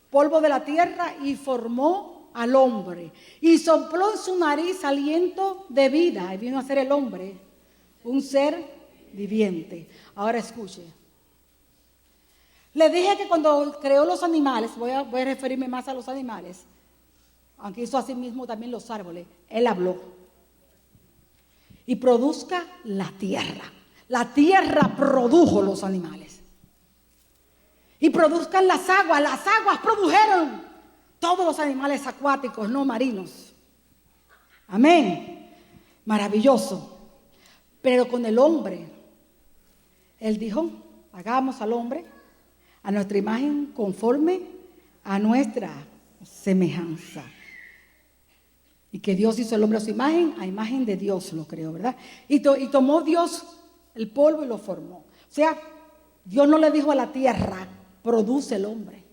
polvo de la tierra y formó al hombre. Y sopló en su nariz aliento de vida. Y vino a ser el hombre un ser viviente. Ahora escuche. Le dije que cuando creó los animales, voy a referirme más a los animales, aunque hizo así mismo también los árboles, Él habló. Y produzca la tierra. La tierra produjo los animales. Y produzcan las aguas produjeron todos los animales acuáticos, no marinos. Amén. Maravilloso. Pero con el hombre, Él dijo, hagamos al hombre a nuestra imagen conforme a nuestra semejanza. Y que Dios hizo el hombre a su imagen, a imagen de Dios lo creó, ¿verdad? Y tomó Dios el polvo y lo formó. O sea, Dios no le dijo a la tierra, produce el hombre.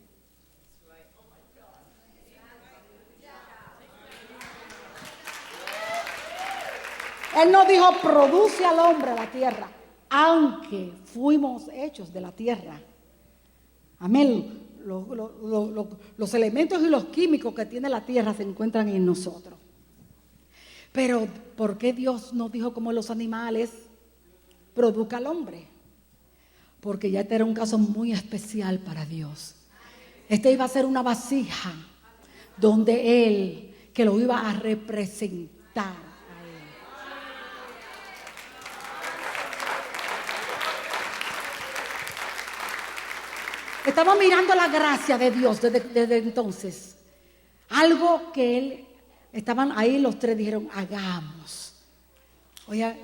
Él no dijo, produce al hombre a la tierra, aunque fuimos hechos de la tierra. Amén. Los elementos y los químicos que tiene la tierra se encuentran en nosotros. Pero, ¿por qué Dios nos dijo como los animales, produzca al hombre? Porque ya este era un caso muy especial para Dios. Este iba a ser una vasija donde Él que lo iba a representar a él. Estaba mirando la gracia de Dios desde entonces. Algo que él, estaban ahí los tres, dijeron, hagamos. Oye,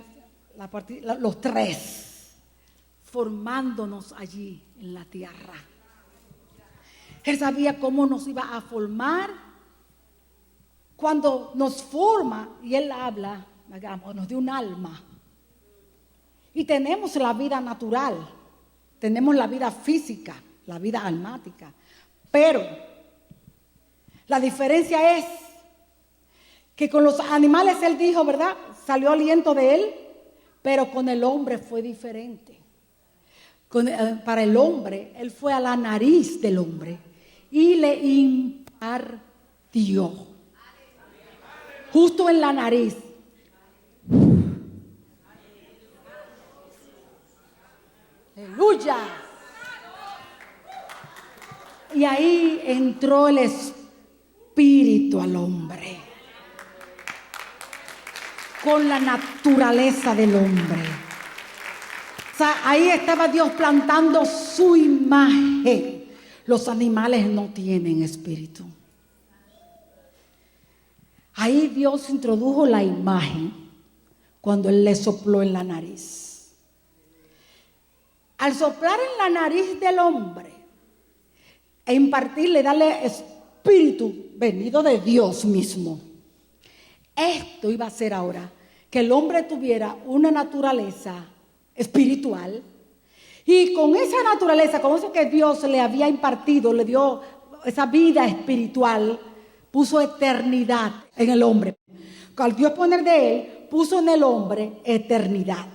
los tres, formándonos allí en la tierra. Él sabía cómo nos iba a formar. Cuando nos forma, y él habla, hagamos, nos dio un alma. Y tenemos la vida natural, tenemos la vida física, la vida almática. Pero la diferencia es que con los animales él dijo, ¿verdad? Salió aliento de él, pero con el hombre fue diferente. Para el hombre, él fue a la nariz del hombre y le impartió. Justo en la nariz. Aleluya. Y ahí entró el espíritu al hombre. Con la naturaleza del hombre. O sea, ahí estaba Dios plantando su imagen. Los animales no tienen espíritu. Ahí Dios introdujo la imagen cuando Él le sopló en la nariz. Al soplar en la nariz del hombre e impartirle, darle espíritu venido de Dios mismo. Esto iba a ser ahora que el hombre tuviera una naturaleza espiritual y con esa naturaleza, con eso que Dios le había impartido, le dio esa vida espiritual, puso eternidad en el hombre. Al Dios poner de él, puso en el hombre eternidad.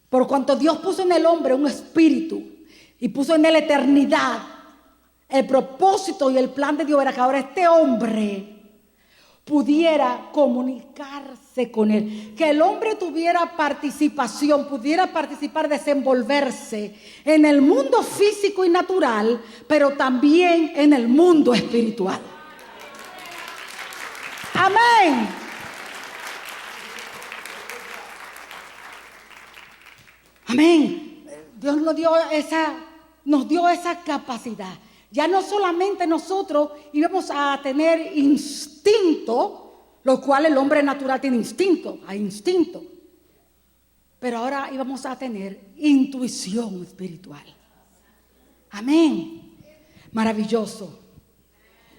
Por cuanto Dios puso en el hombre un espíritu y puso en él eternidad, el propósito y el plan de Dios era que ahora este hombre pudiera comunicarse con él, que el hombre tuviera participación, pudiera participar, desenvolverse en el mundo físico y natural, pero también en el mundo espiritual. Amén. Amén. Dios nos dio esa capacidad. Ya no solamente nosotros íbamos a tener instinto, lo cual el hombre natural tiene instinto, hay instinto. Pero ahora íbamos a tener intuición espiritual. Amén. Maravilloso.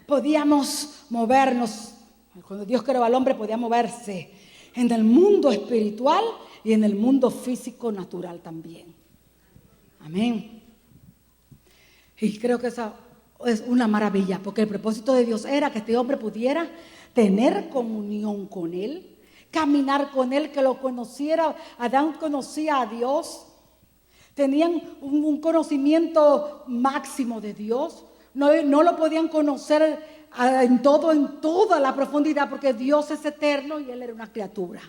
Podíamos movernos, cuando Dios creó al hombre podía moverse en el mundo espiritual y en el mundo físico natural también. Amén. Y creo que esa es una maravilla, porque el propósito de Dios era que este hombre pudiera tener comunión con él, caminar con él, que lo conociera. Adán conocía a Dios, tenían un conocimiento máximo de Dios, no lo podían conocer en toda la profundidad, porque Dios es eterno y él era una criatura.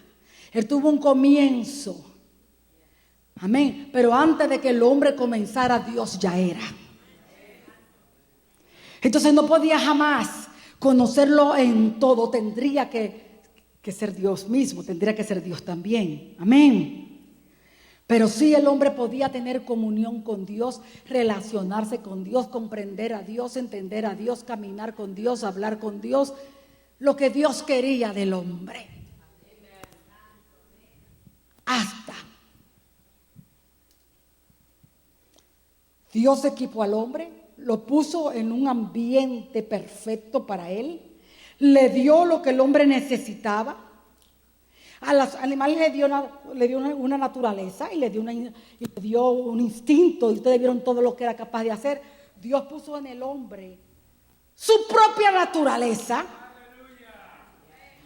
Él tuvo un comienzo. Amén. Pero antes de que el hombre comenzara, Dios ya era. Entonces no podía jamás conocerlo en todo. Tendría que ser Dios mismo, tendría que ser Dios también. Amén. Pero sí, el hombre podía tener comunión con Dios, relacionarse con Dios, comprender a Dios, entender a Dios, caminar con Dios, hablar con Dios, lo que Dios quería del hombre. Hasta Dios equipó al hombre, lo puso en un ambiente perfecto para él, le dio lo que el hombre necesitaba. A los animales le dio una naturaleza y le dio un instinto, y ustedes vieron todo lo que era capaz de hacer. Dios puso en el hombre su propia naturaleza.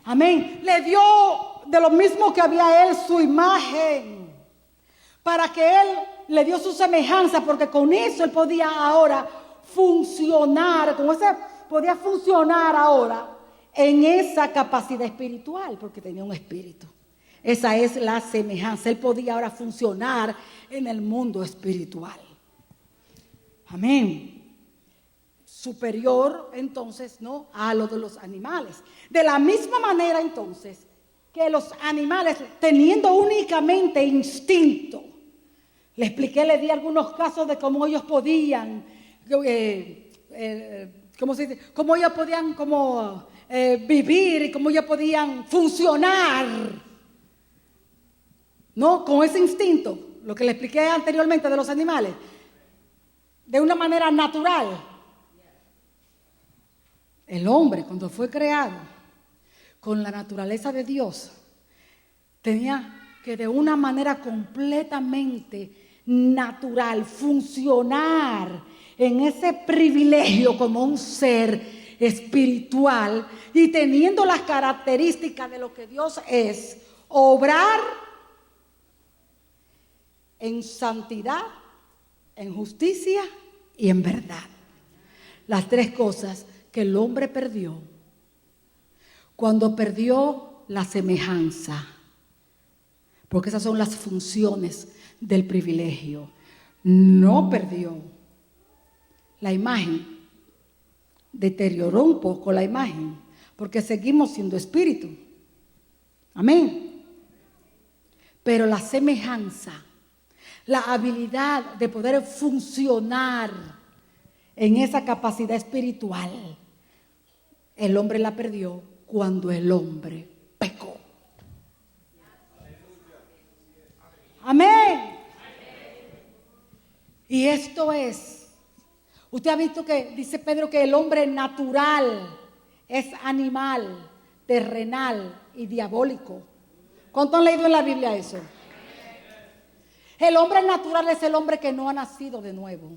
Amén. Le dio de lo mismo que había él, su imagen, para que él le dio su semejanza, porque con eso él podía ahora funcionar, podía funcionar ahora en esa capacidad espiritual, porque tenía un espíritu. Esa es la semejanza. Él podía ahora funcionar en el mundo espiritual. Amén. superior, entonces, ¿no?, a lo de los animales. De la misma manera, entonces, que los animales, teniendo únicamente instinto, le expliqué, le di algunos casos de cómo ellos podían, ¿cómo se dice? Cómo ellos podían vivir y cómo ellos podían funcionar, ¿no?, con ese instinto, lo que le expliqué anteriormente de los animales, de una manera natural. El hombre, cuando fue creado con la naturaleza de Dios, tenía que de una manera completamente natural funcionar en ese privilegio como un ser espiritual y teniendo las características de lo que Dios es, obrar en santidad, en justicia y en verdad. Las tres cosas que el hombre perdió cuando perdió la semejanza, porque esas son las funciones del privilegio. No perdió la imagen, deterioró un poco la imagen, porque seguimos siendo espíritu. Amén. Pero la semejanza, la habilidad de poder funcionar en esa capacidad espiritual, el hombre la perdió cuando el hombre pecó. Amén. Y esto es, usted ha visto que dice Pedro que el hombre natural es animal, terrenal y diabólico. ¿Cuánto han leído en la Biblia eso? El hombre natural es el hombre que no ha nacido de nuevo.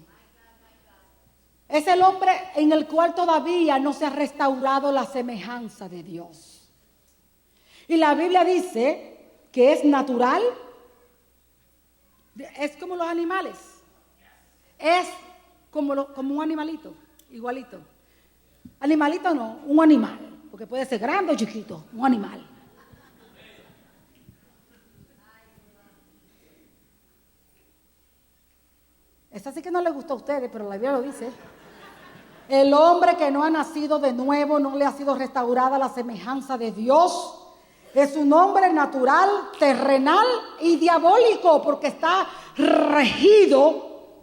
Es el hombre en el cual todavía no se ha restaurado la semejanza de Dios. Y la Biblia dice que es natural, es como los animales. Es como un animalito, igualito. Animalito no, un animal, porque puede ser grande o chiquito, un animal. Esta sí que no le gusta a ustedes, pero la Biblia lo dice. El hombre que no ha nacido de nuevo, no le ha sido restaurada la semejanza de Dios, es un hombre natural, terrenal y diabólico, porque está regido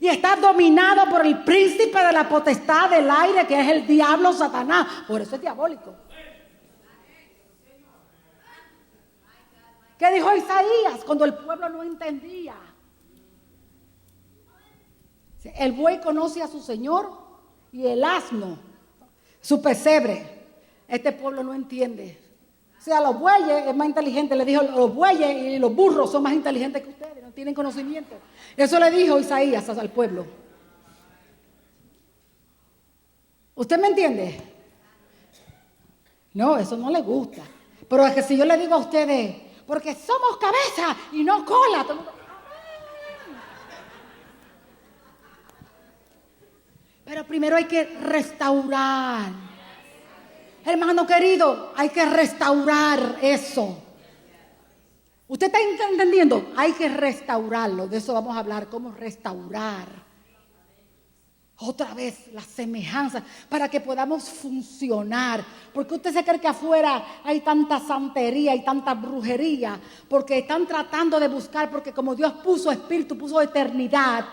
y está dominado por el príncipe de la potestad del aire, que es el diablo, Satanás. Por eso es diabólico. ¿Qué dijo Isaías cuando el pueblo no entendía? El buey conoce a su señor y el asno su pesebre. Este pueblo no entiende. O sea, los bueyes es más inteligente. Le dijo, los bueyes y los burros son más inteligentes que ustedes, no tienen conocimiento. Eso le dijo Isaías al pueblo. ¿Usted me entiende? No, eso no le gusta. Pero es que si yo le digo a ustedes, porque somos cabeza y no cola, todo el mundo, pero primero hay que restaurar. Hermano querido, hay que restaurar eso. ¿Usted está entendiendo? Hay que restaurarlo. De eso vamos a hablar, cómo restaurar otra vez la semejanza para que podamos funcionar. Porque usted se cree que afuera hay tanta santería y tanta brujería, porque están tratando de buscar, porque como Dios puso espíritu, puso eternidad,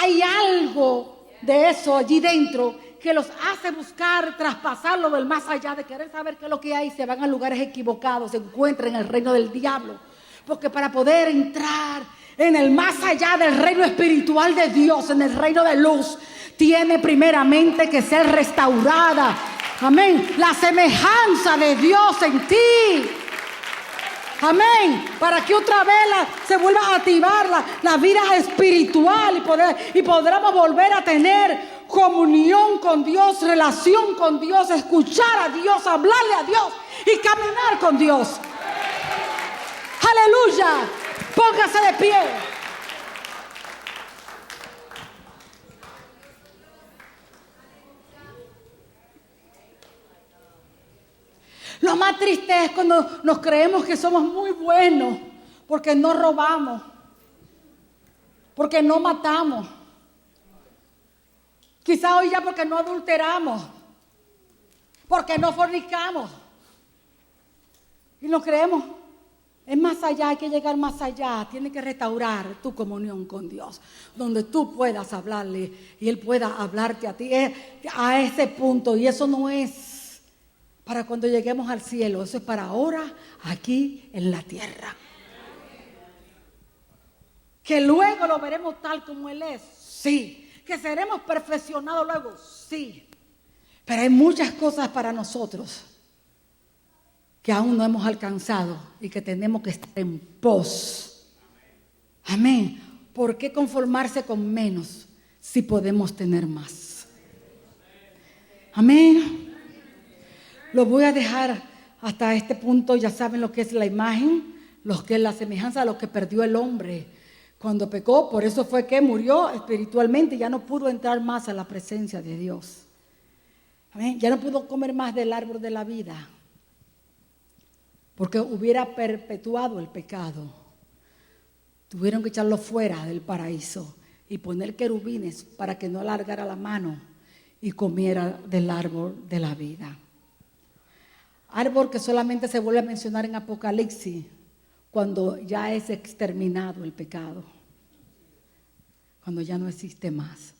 hay algo de eso allí dentro que los hace buscar traspasarlo del más allá, de querer saber qué es lo que hay. Se van a lugares equivocados, se encuentran en el reino del diablo, porque para poder entrar en el más allá del reino espiritual de Dios, en el reino de luz, tiene primeramente que ser restaurada, amén, la semejanza de Dios en ti. Amén, para que otra vez se vuelva a activar la vida espiritual y podamos volver a tener comunión con Dios, relación con Dios, escuchar a Dios, hablarle a Dios y caminar con Dios. Aleluya, póngase de pie. Lo más triste es cuando nos creemos que somos muy buenos porque no robamos, porque no matamos. Quizá hoy ya porque no adulteramos, porque no fornicamos. Y lo creemos. Es más allá, hay que llegar más allá. Tiene que restaurar tu comunión con Dios, donde tú puedas hablarle y Él pueda hablarte a ti. A ese punto. Y eso no es para cuando lleguemos al cielo. Eso es para ahora, aquí en la tierra. Que luego lo veremos tal como Él es. Sí. Que seremos perfeccionados luego. Sí. Pero hay muchas cosas para nosotros que aún no hemos alcanzado y que tenemos que estar en pos. Amén. ¿Por qué conformarse con menos si podemos tener más? Amén. Lo voy a dejar hasta este punto. Ya saben lo que es la imagen, lo que es la semejanza, lo que perdió el hombre cuando pecó. Por eso fue que murió espiritualmente y ya no pudo entrar más a la presencia de Dios. Amén. Ya no pudo comer más del árbol de la vida, porque hubiera perpetuado el pecado. Tuvieron que echarlo fuera del paraíso y poner querubines para que no alargara la mano y comiera del árbol de la vida. Árbol que solamente se vuelve a mencionar en Apocalipsis cuando ya es exterminado el pecado, cuando ya no existe más.